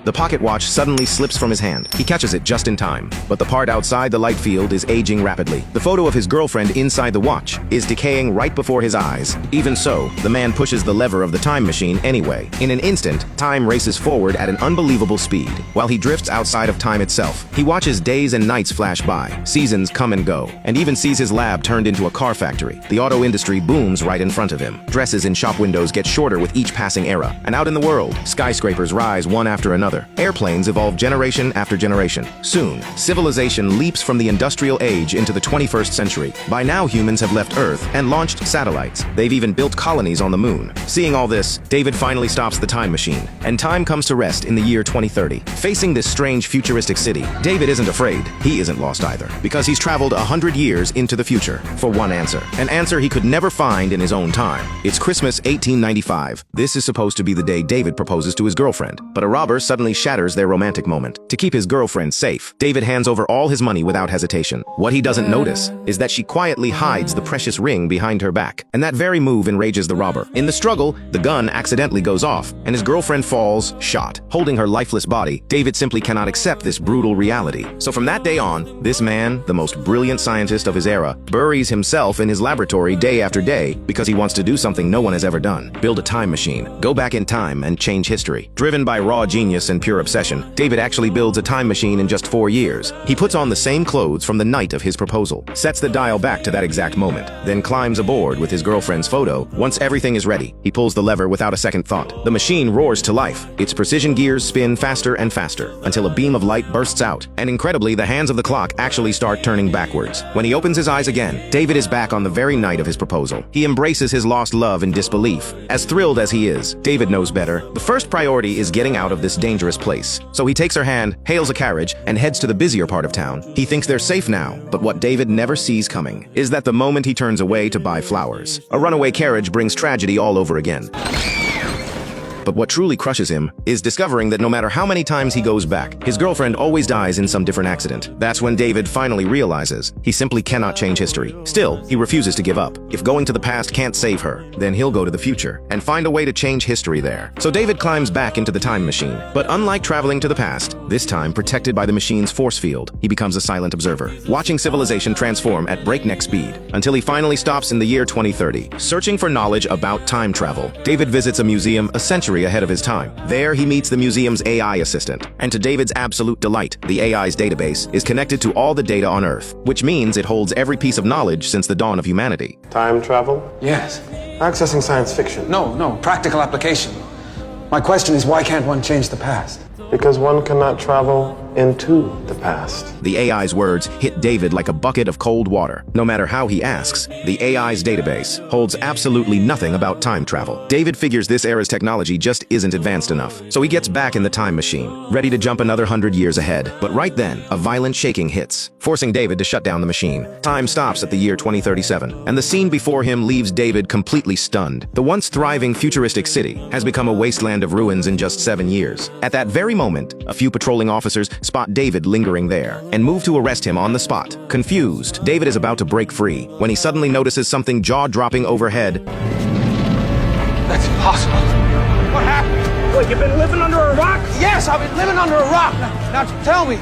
The pocket watch suddenly slips from his hand. He catches it just in time, but the part outside the light field is aging rapidly. The photo of his girlfriend inside the watch is decaying right before his eyes. Even so, the man pushes the lever of the time machine anyway. In an instant, time races forward at an unbelievable speed. While he drifts outside of time itself, he watches days and nights flash by, seasons come and go, and even sees his lab turned into a car factory. The auto industry booms right in front of him. Dresses in shop windows get shorter with each passing era. And out in the world, skyscrapers rise one after another. Airplanes evolve generation after generation. Soon, civilization leaps from the industrial age into the 21st century. By now, humans have left Earth and launched satellites. They've even built colonies on the moon. Seeing all this, David finally stops the time machine, and time comes to rest in the year 2030. Facing this strange futuristic city, David isn't afraid. He isn't lost either, because he's traveled 100 years into the future for one answer. An answer he could never find in his own time. It's Christmas 1895. This is supposed to be the day David proposes to his girlfriend, but a robber suddenly shatters their romantic moment. To keep his girlfriend safe, David hands over all his money without hesitation. What he doesn't notice is that she quietly hides the precious ring behind her back, and that very move enrages the robber. In the struggle, the gun accidentally goes off, and his girlfriend falls, shot. Holding her lifeless body, David simply cannot accept this brutal reality. So from that day on, this man, the most brilliant scientist of his era, buries himself in his laboratory day after day because he wants to do something no one has ever done: build a time machine, go back in time and change history. Driven by raw genius and pure obsession, David actually builds a time machine in just 4 years. He puts on the same clothes from the night of his proposal, sets the dial back to that exact moment, then climbs aboard with his girlfriend's photo. Once everything is ready, he pulls the lever without a second thought. The machine roars to life. Its precision gears spin faster and faster until a beam of light bursts out, and incredibly, the hands of the clock actually start turning backwards. When he opens his eyes again, David is back on the very night of his proposal. He embraces his lost love in disbelief. As thrilled as he is, David knows better. The first priority is getting out of this dangerous place. So he takes her hand, hails a carriage, and heads to the busier part of town. He thinks they're safe now, but what David never sees coming is that the moment he turns away to buy flowers, a runaway carriage brings tragedy all over again. But what truly crushes him is discovering that no matter how many times he goes back, his girlfriend always dies in some different accident. That's when David finally realizes he simply cannot change history. Still, he refuses to give up. If going to the past can't save her, then he'll go to the future and find a way to change history there. So David climbs back into the time machine. But unlike traveling to the past, this time protected by the machine's force field, he becomes a silent observer, watching civilization transform at breakneck speed until he finally stops in the year 2030. Searching for knowledge about time travel, David visits a museum a century ahead of his time. There, he meets the museum's AI assistant, and to David's absolute delight, the AI's database is connected to all the data on Earth, which means it holds every piece of knowledge since the dawn of humanity. Time travel? Yes. Accessing science fiction. No, practical application. My question is, why can't one change the past? Because one cannot travel into the past. The AI's words hit David like a bucket of cold water. No matter how he asks, the AI's database holds absolutely nothing about time travel. David figures this era's technology just isn't advanced enough, so he gets back in the time machine, ready to jump another 100 years ahead. But right then, a violent shaking hits, forcing David to shut down the machine. Time stops at the year 2037, and the scene before him leaves David completely stunned. The once thriving futuristic city has become a wasteland of ruins in just 7 years. At that very moment, a few patrolling officers spot David lingering there and move to arrest him on the spot. Confused, David is about to break free when he suddenly notices something jaw-dropping overhead. That's impossible. What happened? What, you've been living under a rock? Yes, I've been living under a rock. Now tell me.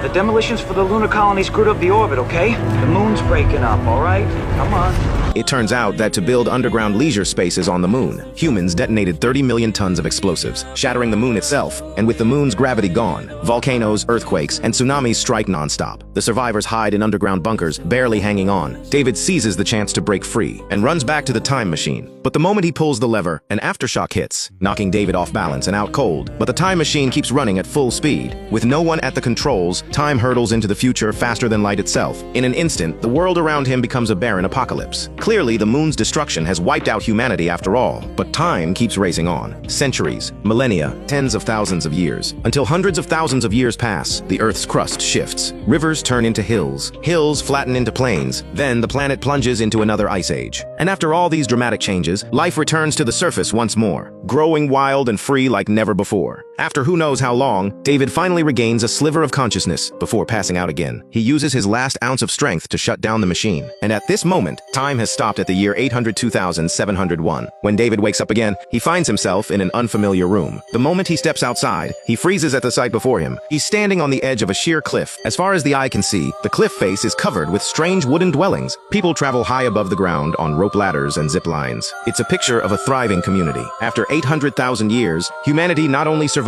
The demolitions for the lunar colony screwed up the orbit, okay? The moon's breaking up, all right? Come on. It turns out that to build underground leisure spaces on the moon, humans detonated 30 million tons of explosives, shattering the moon itself, and with the moon's gravity gone, volcanoes, earthquakes, and tsunamis strike nonstop. The survivors hide in underground bunkers, barely hanging on. David seizes the chance to break free and runs back to the time machine. But the moment he pulls the lever, an aftershock hits, knocking David off balance and out cold. But the time machine keeps running at full speed. With no one at the controls, time hurtles into the future faster than light itself. In an instant, the world around him becomes a barren apocalypse. Clearly, the moon's destruction has wiped out humanity after all, but time keeps racing on. Centuries, millennia, tens of thousands of years. Until hundreds of thousands of years pass, the Earth's crust shifts. Rivers turn into hills. Hills flatten into plains. Then the planet plunges into another ice age. And after all these dramatic changes, life returns to the surface once more, growing wild and free like never before. After who knows how long, David finally regains a sliver of consciousness before passing out again. He uses his last ounce of strength to shut down the machine. And at this moment, time has stopped at the year 802,701. When David wakes up again, he finds himself in an unfamiliar room. The moment he steps outside, he freezes at the sight before him. He's standing on the edge of a sheer cliff. As far as the eye can see, the cliff face is covered with strange wooden dwellings. People travel high above the ground on rope ladders and zip lines. It's a picture of a thriving community. After 800,000 years, humanity not only survived,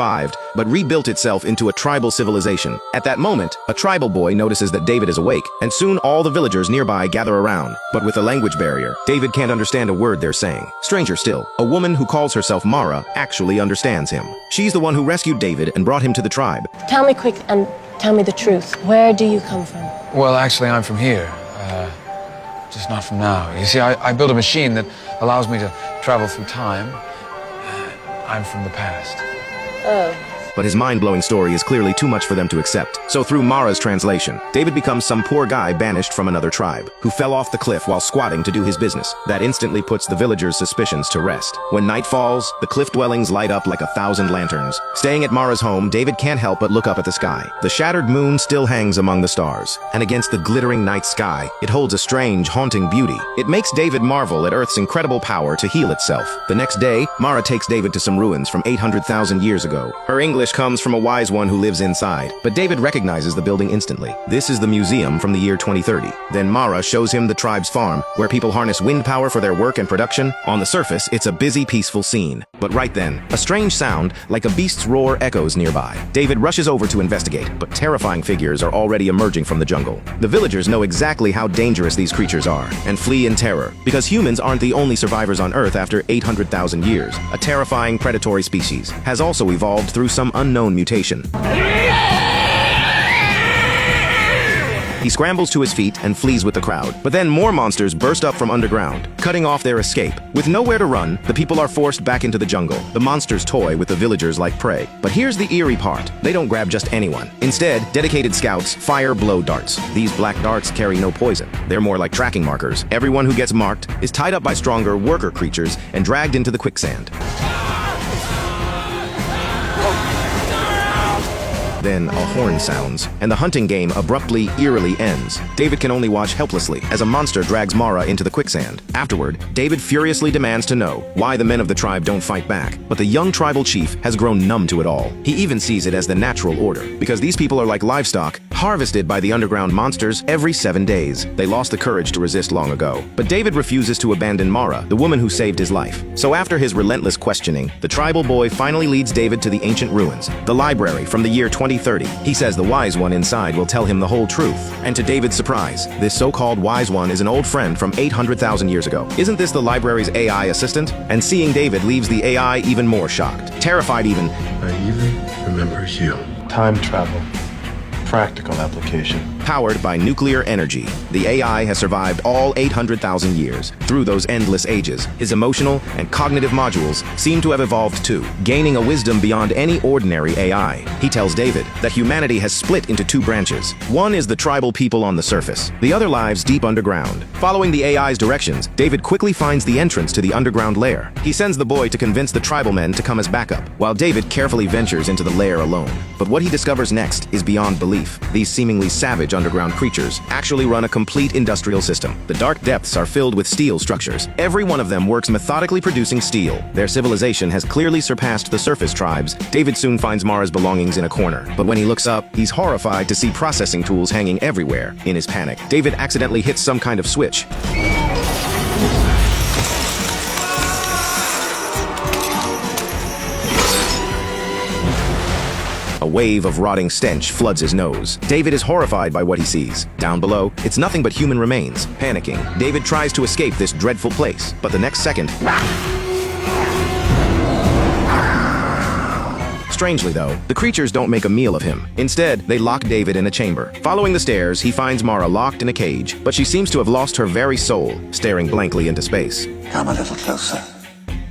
but rebuilt itself into a tribal civilization. At that moment, a tribal boy notices that David is awake, and soon all the villagers nearby gather around. But with a language barrier, David can't understand a word they're saying. Stranger still, a woman who calls herself Mara actually understands him. She's the one who rescued David and brought him to the tribe. Tell me quick and tell me the truth. Where do you come from? Well, actually, I'm from here. Just not from now. You see, I built a machine that allows me to travel through time. I'm from the past. Oh. But his mind-blowing story is clearly too much for them to accept. So through Mara's translation, David becomes some poor guy banished from another tribe, who fell off the cliff while squatting to do his business. That instantly puts the villagers' suspicions to rest. When night falls, the cliff dwellings light up like 1,000 lanterns. Staying at Mara's home, David can't help but look up at the sky. The shattered moon still hangs among the stars, and against the glittering night sky, it holds a strange, haunting beauty. It makes David marvel at Earth's incredible power to heal itself. The next day, Mara takes David to some ruins from 800,000 years ago. Her English comes from a wise one who lives inside, but David recognizes the building instantly. This is the museum from the year 2030. Then Mara shows him the tribe's farm, where people harness wind power for their work and production. On the surface, it's a busy, peaceful scene. But right then, a strange sound, like a beast's roar, echoes nearby. David rushes over to investigate, but terrifying figures are already emerging from the jungle. The villagers know exactly how dangerous these creatures are, and flee in terror, because humans aren't the only survivors on Earth after 800,000 years. A terrifying predatory species has also evolved through some unknown mutation. He scrambles to his feet and flees with the crowd. But then more monsters burst up from underground, cutting off their escape. With nowhere to run, the people are forced back into the jungle. The monsters toy with the villagers like prey. But here's the eerie part. They don't grab just anyone. Instead, dedicated scouts fire blow darts. These black darts carry no poison. They're more like tracking markers. Everyone who gets marked is tied up by stronger worker creatures and dragged into the quicksand. Then a horn sounds, and the hunting game abruptly, eerily ends. David can only watch helplessly as a monster drags Mara into the quicksand. Afterward, David furiously demands to know why the men of the tribe don't fight back. But the young tribal chief has grown numb to it all. He even sees it as the natural order, because these people are like livestock, harvested by the underground monsters every 7 days. They lost the courage to resist long ago. But David refuses to abandon Mara, the woman who saved his life. So after his relentless questioning, the tribal boy finally leads David to the ancient ruins, the library from the year 2030. He says the wise one inside will tell him the whole truth. And to David's surprise, this so-called wise one is an old friend from 800,000 years ago. Isn't this the library's AI assistant? And seeing David leaves the AI even more shocked, terrified even. I even remember you. Time travel. Practical application. Powered by nuclear energy, the AI has survived all 800,000 years. Through those endless ages, his emotional and cognitive modules seem to have evolved too, gaining a wisdom beyond any ordinary AI. He tells David that humanity has split into 2 branches. One is the tribal people on the surface. The other lives deep underground. Following the AI's directions, David quickly finds the entrance to the underground lair. He sends the boy to convince the tribal men to come as backup, while David carefully ventures into the lair alone. But what he discovers next is beyond belief. These seemingly savage underground creatures actually run a complete industrial system. The dark depths are filled with steel structures. Every one of them works methodically producing steel. Their civilization has clearly surpassed the surface tribes. David soon finds Mara's belongings in a corner. But when he looks up, he's horrified to see processing tools hanging everywhere. In his panic, David accidentally hits some kind of switch. A wave of rotting stench floods his nose. David is horrified by what he sees. Down below, it's nothing but human remains. Panicking, David tries to escape this dreadful place, but the next second... Strangely though, the creatures don't make a meal of him. Instead, they lock David in a chamber. Following the stairs, he finds Mara locked in a cage, but she seems to have lost her very soul, staring blankly into space. Come a little closer.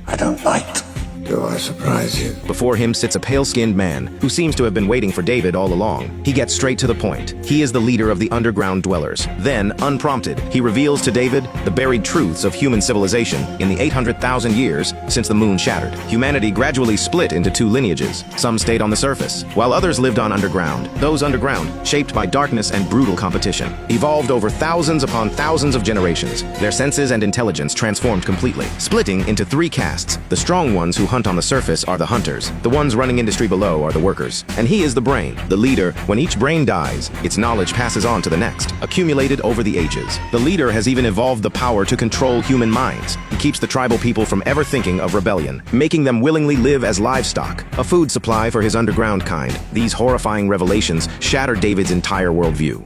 I don't bite. Do I surprise you? Before him sits a pale-skinned man who seems to have been waiting for David all along. He gets straight to the point. He is the leader of the underground dwellers. Then, unprompted, he reveals to David the buried truths of human civilization in the 800,000 years since the moon shattered. Humanity gradually split into two lineages. Some stayed on the surface, while others lived on underground. Those underground, shaped by darkness and brutal competition, evolved over thousands upon thousands of generations. Their senses and intelligence transformed completely, splitting into three castes. The strong ones who hunt on the surface are the hunters. The ones running industry below are the workers. And he is the brain, the leader. When each brain dies, its knowledge passes on to the next, accumulated over the ages. The leader has even evolved the power to control human minds. He keeps the tribal people from ever thinking of rebellion, making them willingly live as livestock, a food supply for his underground kind. These horrifying revelations shatter David's entire worldview.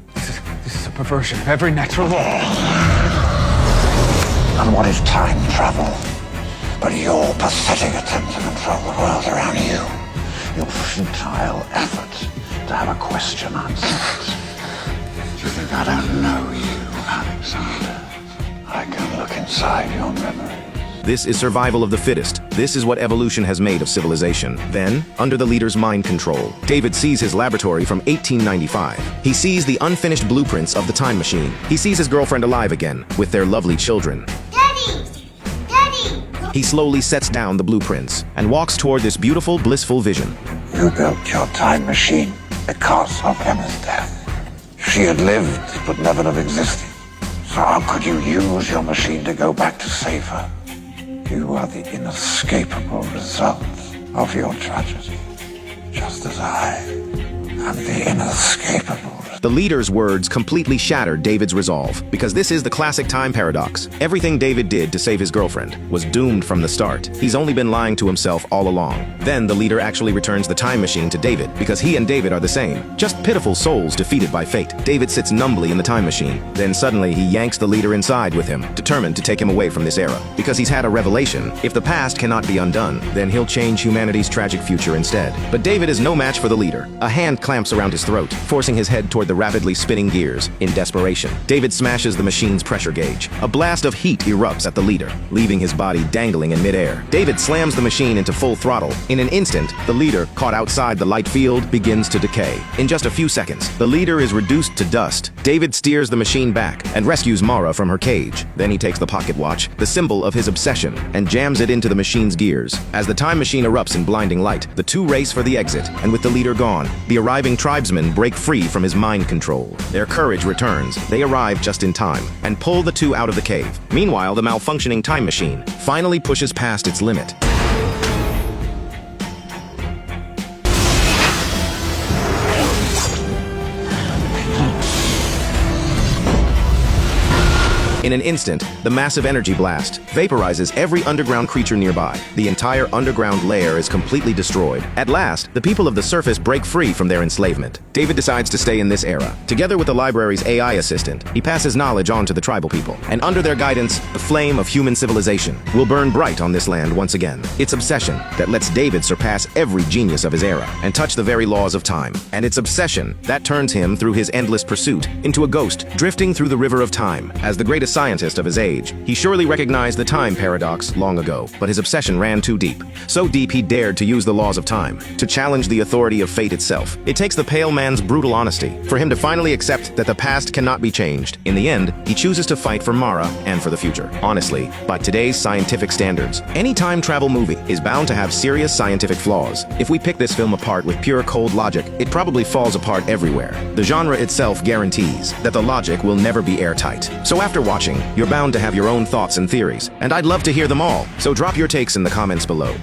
This is a perversion of every natural law. And what is time travel? But your pathetic attempt to control the world around you. Your futile effort to have a question answered. Do you think I don't know you, Alexander? I can look inside your memory. This is survival of the fittest. This is what evolution has made of civilization. Then, under the leader's mind control, David sees his laboratory from 1895. He sees the unfinished blueprints of the time machine. He sees his girlfriend alive again, with their lovely children. He slowly sets down the blueprints and walks toward this beautiful, blissful vision. You built your time machine because of Emma's death. She had lived, but never have existed. So how could you use your machine to go back to save her? You are the inescapable result of your tragedy, just as I am the inescapable. The leader's words completely shattered David's resolve, because this is the classic time paradox. Everything David did to save his girlfriend was doomed from the start. He's only been lying to himself all along. Then the leader actually returns the time machine to David, because he and David are the same, just pitiful souls defeated by fate. David sits numbly in the time machine. Then suddenly he yanks the leader inside with him, determined to take him away from this era. Because he's had a revelation. If the past cannot be undone, then he'll change humanity's tragic future instead. But David is no match for the leader. A hand clamps around his throat, forcing his head toward the rapidly spinning gears. In desperation, David smashes the machine's pressure gauge. A blast of heat erupts at the leader, leaving his body dangling in midair. David slams the machine into full throttle. In an instant, the leader, caught outside the light field, begins to decay. In just a few seconds, the leader is reduced to dust. David steers the machine back and rescues Mara from her cage. Then he takes the pocket watch, the symbol of his obsession, and jams it into the machine's gears. As the time machine erupts in blinding light, the two race for the exit, and with the leader gone, the arriving tribesmen break free from his mind control. Their courage returns. They arrive just in time and pull the two out of the cave. Meanwhile, the malfunctioning time machine finally pushes past its limit. In an instant, the massive energy blast vaporizes every underground creature nearby. The entire underground layer is completely destroyed. At last, the people of the surface break free from their enslavement. David decides to stay in this era. Together with the library's AI assistant, he passes knowledge on to the tribal people. And under their guidance, the flame of human civilization will burn bright on this land once again. Its obsession that lets David surpass every genius of his era and touch the very laws of time. And its obsession that turns him, through his endless pursuit, into a ghost drifting through the river of time. As the greatest scientist of his age, he surely recognized the time paradox long ago, but his obsession ran too deep. So deep he dared to use the laws of time, to challenge the authority of fate itself. It takes the pale man's brutal honesty for him to finally accept that the past cannot be changed. In the end, he chooses to fight for Mara and for the future. Honestly, by today's scientific standards, any time travel movie is bound to have serious scientific flaws. If we pick this film apart with pure cold logic, it probably falls apart everywhere. The genre itself guarantees that the logic will never be airtight. So after watching, you're bound to have your own thoughts and theories, and I'd love to hear them all. So drop your takes in the comments below.